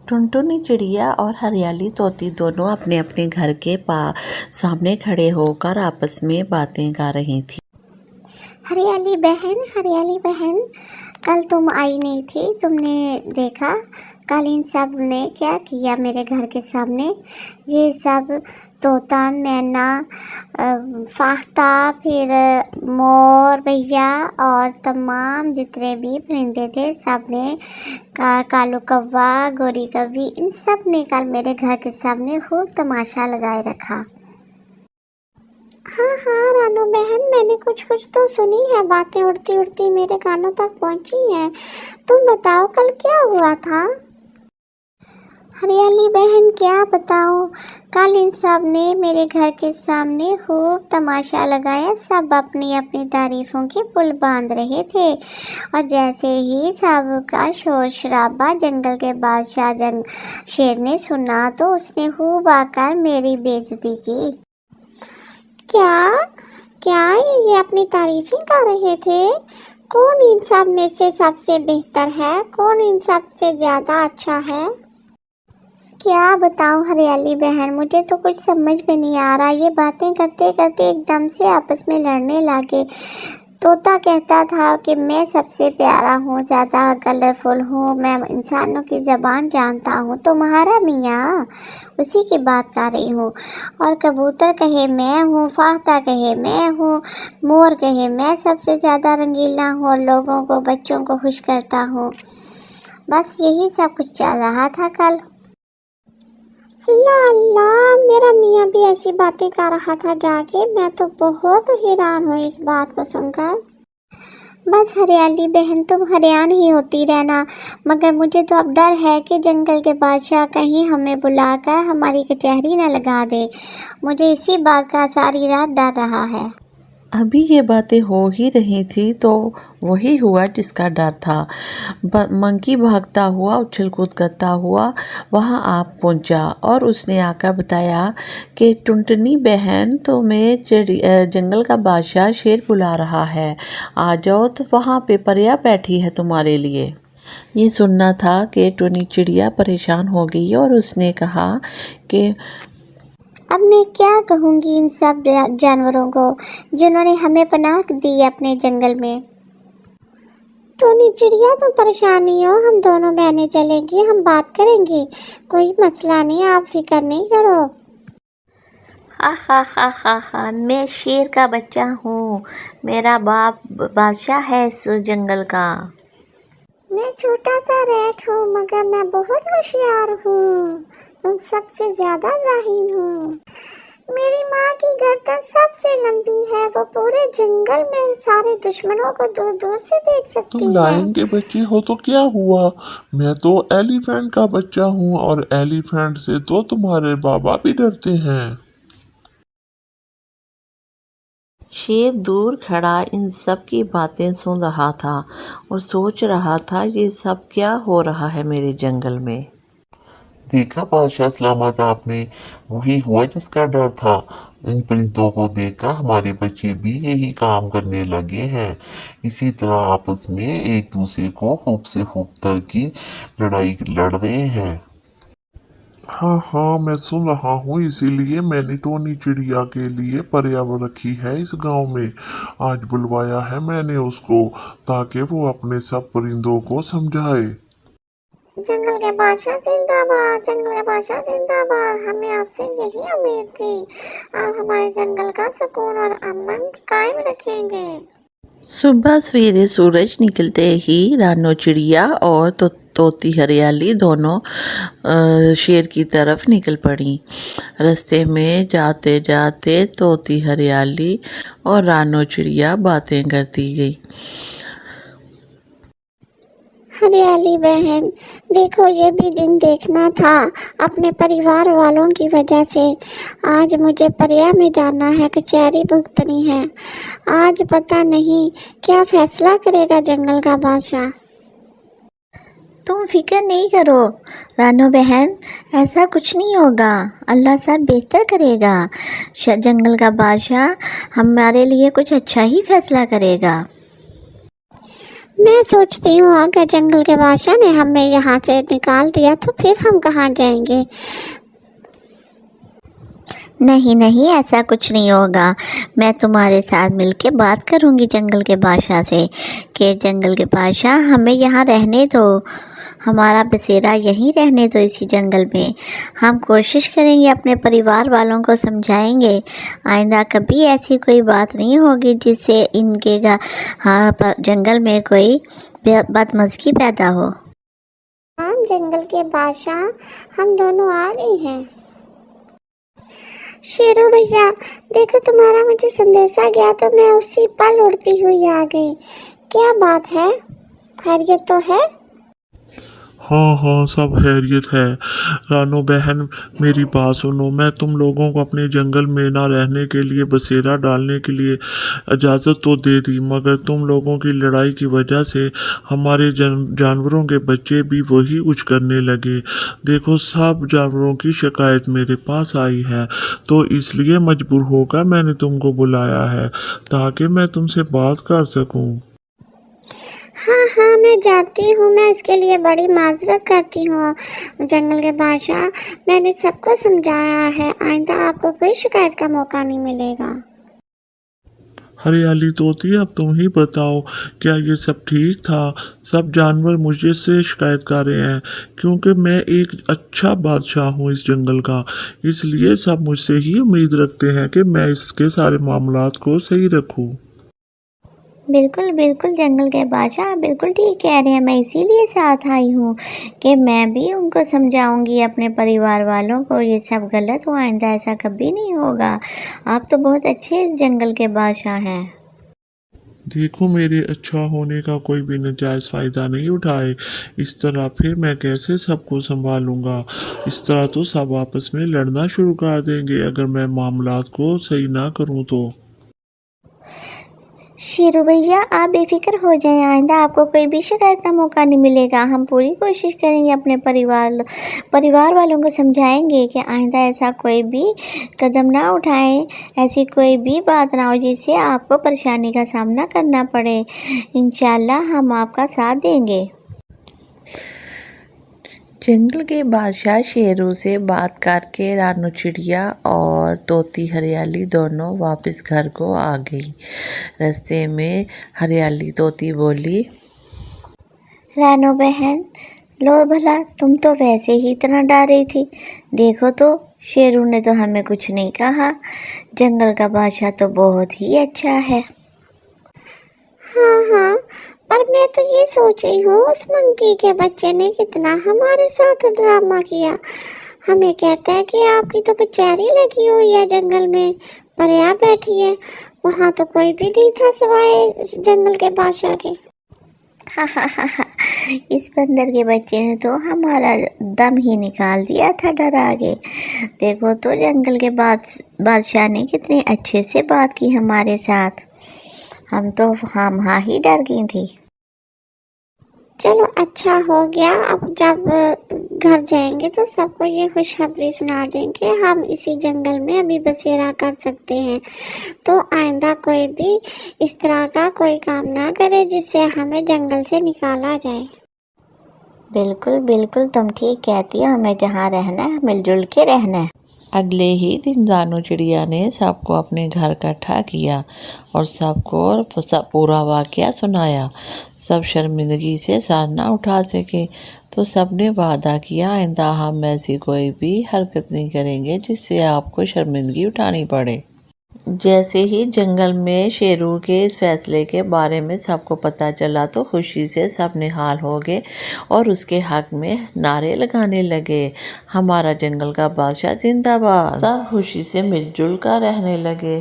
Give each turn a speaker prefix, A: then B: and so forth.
A: ٹنٹنی چڑیا اور ہریالی طوطی دونوں اپنے اپنے گھر کے سامنے کھڑے ہو کر آپس میں باتیں گا رہی تھیں۔
B: ہریالی بہن، کل تم آئی نہیں تھی، تم نے دیکھا کل ان سب نے کیا کیا میرے گھر کے سامنے؟ یہ سب طوطا، مینا، فاختہ، پھر مور بھیا اور تمام جتنے بھی پرندے تھے سب نے، کالو کوا، گوری کوی، ان سب نے کل میرے گھر کے سامنے خوب تماشا لگائے رکھا۔ ہاں رانو بہن، میں نے کچھ تو سنی ہے، باتیں اڑتی میرے کانوں تک پہنچی ہیں۔ تم بتاؤ کل کیا ہوا تھا؟ ہریالی بہن کیا بتاؤں، کل ان سب نے میرے گھر کے سامنے خوب تماشا لگایا، سب اپنی اپنی تعریفوں کے پل باندھ رہے تھے، اور جیسے ہی سب کا شور شرابہ جنگل کے بادشاہ شیر نے سنا تو اس نے خوب آ کر میری بےعزتی کی۔ کیا یہ اپنی تعریفیں کر رہے تھے؟ کون ان سب میں سے سب سے بہتر ہے؟ کون ان سب سے زیادہ اچھا ہے؟ کیا بتاؤں ہریالی بہن، مجھے تو کچھ سمجھ میں نہیں آ رہا۔ یہ باتیں کرتے ایک دم سے آپس میں لڑنے لگے۔ طوطا کہتا تھا کہ میں سب سے پیارا ہوں، زیادہ کلرفل ہوں، میں انسانوں کی زبان جانتا ہوں، تمہارا میاں اسی کی بات کر رہی ہوں۔ اور کبوتر کہے میں ہوں، فاختہ کہے میں ہوں، مور کہے میں سب سے زیادہ رنگیلا ہوں اور لوگوں کو، بچوں کو خوش کرتا ہوں۔ بس یہی سب کچھ چل رہا تھا کل۔ اللہ، میرا میاں بھی ایسی باتیں کر رہا تھا جا کے؟ میں تو بہت حیران ہوں اس بات کو سن کر۔ بس ہریالی بہن، تم حیران ہی ہوتی رہنا، مگر مجھے تو اب ڈر ہے کہ جنگل کے بادشاہ کہیں ہمیں بلا کر ہماری کچہری نہ لگا دے۔ مجھے اسی بات کا ساری رات ڈر رہا ہے۔
A: ابھی یہ باتیں ہو ہی رہی تھی تو وہی ہوا جس کا ڈر تھا۔ منکی بھاگتا ہوا، اچھل کود کرتا ہوا وہاں آ پہنچا اور اس نے آ کر بتایا کہ ٹنٹنی بہن، تمہیں جنگل کا بادشاہ شیر بلا رہا ہے، آ جاؤ، تو وہاں پہ پریا بیٹھی ہے تمہارے لیے۔ یہ سننا تھا کہ ٹنٹنی چڑیا پریشان ہو گئی اور اس نے کہا کہ
B: اب میں کیا کہوں گی ان سب جانوروں کو جنہوں نے ہمیں پناہ دی اپنے جنگل میں۔ ٹونی چڑیا، تم پریشان نہیں ہو، ہم دونوں بہنیں چلیں گی، ہم بات کریں گی، کوئی مسئلہ نہیں، آپ فکر نہیں کرو۔
A: ہاں، میں شیر کا بچہ ہوں، میرا باپ بادشاہ ہے اس جنگل کا۔
B: میں چھوٹا سا ریٹ ہوں مگر میں بہت ہوشیار ہوں، تم سب سے زیادہ ذہین ہوں۔ میری ماں کی گردن سب سے لمبی ہے، وہ پورے جنگل میں سارے دشمنوں کو دور دور سے دیکھ سکتی
C: تم
B: ہے۔
C: لائن کے بچے ہو تو کیا ہوا، میں تو ایلیفینٹ کا بچہ ہوں اور ایلیفینٹ سے تو تمہارے بابا بھی ڈرتے ہیں۔
A: شیر دور کھڑا ان سب کی باتیں سن رہا تھا اور سوچ رہا تھا یہ سب کیا ہو رہا ہے میرے جنگل میں۔
C: دیکھا بادشاہ سلامت آپ نے، وہی ہوا جس کا ڈر تھا۔ ان پرندوں کو دیکھ کر ہمارے بچے بھی یہی کام کرنے لگے ہیں، اسی طرح آپس میں ایک دوسرے کو خوب سے خوب تر کی لڑائی لڑ رہے ہیں۔ ہاں، میں سن رہا ہوں، اسی لیے میں نے ٹونی چڑیا کے لیے پریا رکھی ہے اس گاؤں میں۔ آج بلوایا ہے میں نے اس کو تاکہ وہ اپنے سب پرندوں کو سمجھائے۔
B: جنگل کے بادشاہ زندہ باد، جنگل کے بادشاہ زندہ باد، ہمیں آپ سے یہی امید تھی، آپ ہمارے جنگل کا سکون اور امن قائم رکھیں گے۔
A: صبح سویرے سورج نکلتے ہی رانو چڑیا اور طوطی ہریالی دونوں شیر کی طرف نکل پڑیں۔ رستے میں جاتے جاتے طوطی ہریالی اور رانو چڑیا باتیں کرتی گئی۔
B: ہریالی بہن، دیکھو یہ بھی دن دیکھنا تھا اپنے پریوار والوں کی وجہ سے۔ آج مجھے پریا میں جانا ہے، کچہری بھگتنی ہے۔ آج پتہ نہیں کیا فیصلہ کرے گا جنگل کا بادشاہ۔ تم فکر نہیں کرو رانو بہن، ایسا کچھ نہیں ہوگا، اللہ سب بہتر کرے گا، جنگل کا بادشاہ ہمارے لیے کچھ اچھا ہی فیصلہ کرے گا۔ मैं सोचती हूँ अगर जंगल के बादशाह ने हमें यहाँ से निकाल दिया तो फिर हम कहाँ जाएंगे।
D: नहीं नहीं, ऐसा कुछ नहीं होगा। मैं तुम्हारे साथ मिलके बात करूँगी जंगल के बादशाह से कि जंगल के बादशाह हमें यहाँ रहने दो, हमारा बसेरा यहीं रहने दो इसी जंगल में। हम कोशिश करेंगे, अपने परिवार वालों को समझाएंगे, आइंदा कभी ऐसी कोई बात नहीं होगी जिससे इनके पर जंगल में कोई बदमज़गी पैदा हो।
B: हम जंगल के बादशाह हम दोनों आ गए हैं। शेरू भैया देखो, तुम्हारा मुझे संदेशा गया तो मैं उसी पल उड़ती हुई आ गई। क्या बात है, खैरियत तो है?
E: हाँ हाँ, सब खैरियत है। रानो बहन, मेरी बात सुनो। मैं तुम लोगों को अपने जंगल में ना रहने के लिए, बसेरा डालने के लिए इजाज़त तो दे दी, मगर तुम लोगों की लड़ाई की वजह से हमारे जानवरों के बच्चे भी वही कुछ करने लगे। देखो, सब जानवरों की शिकायत मेरे पास आई है, तो इसलिए मजबूर होकर मैंने तुमको बुलाया है ताकि मैं तुमसे बात कर सकूं।
B: हाँ, मैं जानती हूँ। मैं इसके लिए बड़ी माजरत करती हूँ जंगल के बादशाह। मैंने सबको समझाया है, आइंदा आपको कोई शिकायत का मौका नहीं मिलेगा।
E: हरियाली तोती, अब तुम ही बताओ, क्या ये सब ठीक था? सब जानवर मुझे से शिकायत कर रहे हैं क्योंकि मैं एक अच्छा बादशाह हूँ इस जंगल का, इसलिए सब मुझसे ही उम्मीद रखते हैं कि मैं इसके सारे मामलात को सही रखूँ।
D: बिल्कुल बिल्कुल जंगल के बादशाह बिल्कुल ठीक कह रहे हैं। मैं इसीलिए साथ आई हूँ कि मैं भी उनको समझाऊंगी, अपने परिवार वालों को, ये सब गलत हो, आइंदा ऐसा कभी नहीं होगा। आप तो बहुत अच्छे जंगल के बादशाह हैं।
E: देखो, मेरे अच्छा होने का कोई भी नाजायज़ फ़ायदा नहीं उठाए। इस तरह फिर मैं कैसे सबको संभालूंगा? इस तरह तो सब आपस में लड़ना शुरू कर देंगे अगर मैं मामलात को सही ना करूँ तो।
D: शेरू भैया, आप बेफिक्र हो जाएं, आइंदा आपको कोई भी शिकायत का मौका नहीं मिलेगा। हम पूरी कोशिश करेंगे, अपने परिवार वालों को समझाएंगे कि आइंदा ऐसा कोई भी कदम ना उठाएं, ऐसी कोई भी बात ना हो जिससे आपको परेशानी का सामना करना पड़े। इंशाल्लाह हम आपका साथ देंगे।
A: जंगल के बादशाह शेरू से बात करके रानू चिड़िया और तोती हरियाली दोनों वापस घर को आ गई। रास्ते में हरियाली तोती बोली,
D: रानो बहन, लो भला, तुम तो वैसे ही इतना डर रही थी, देखो तो शेरू ने तो हमें कुछ नहीं कहा। जंगल का बादशाह तो बहुत ही अच्छा है।
B: हाँ, पर मैं तो ये सोच रही हूँ उस मंकी के बच्चे ने कितना हमारे साथ ड्रामा किया। हमें कहता है कि आपकी तो कचहरी लगी हुई है जंगल में, पर यहाँ बैठी है, वहाँ तो कोई भी नहीं था सिवाय जंगल के बादशाह के।
D: इस बंदर के बच्चे ने तो हमारा दम ही निकाल दिया था डरा के। देखो तो जंगल के बादशाह ने कितने अच्छे से बात की हमारे साथ, हम तो हाँ ही डर गई थी।
B: चलो अच्छा हो गया, अब जब घर जाएंगे तो सबको ये खुशखबरी सुना देंगे हम इसी जंगल में अभी बसेरा कर सकते हैं, तो आइंदा कोई भी इस तरह का कोई काम ना करे जिससे हमें जंगल से निकाला जाए।
D: बिल्कुल बिल्कुल, तुम ठीक कहती हो, हमें जहाँ रहना है मिलजुल के रहना है।
A: अगले ही दिन रानू चिड़िया ने सबको अपने घर इकट्ठा किया और सबको सब पूरा वाक़या सुनाया। सब शर्मिंदगी से सर ना उठा सके, तो सब ने वादा किया आइंदा हम ऐसी कोई भी हरकत नहीं करेंगे जिससे आपको शर्मिंदगी उठानी पड़े। जैसे ही जंगल में शेरू के इस फैसले के बारे में सबको पता चला तो खुशी से सब निहाल हो गए और उसके हक में नारे लगाने लगे, हमारा जंगल का बादशाह जिंदाबाद। सब खुशी से मिलजुल कर रहने लगे।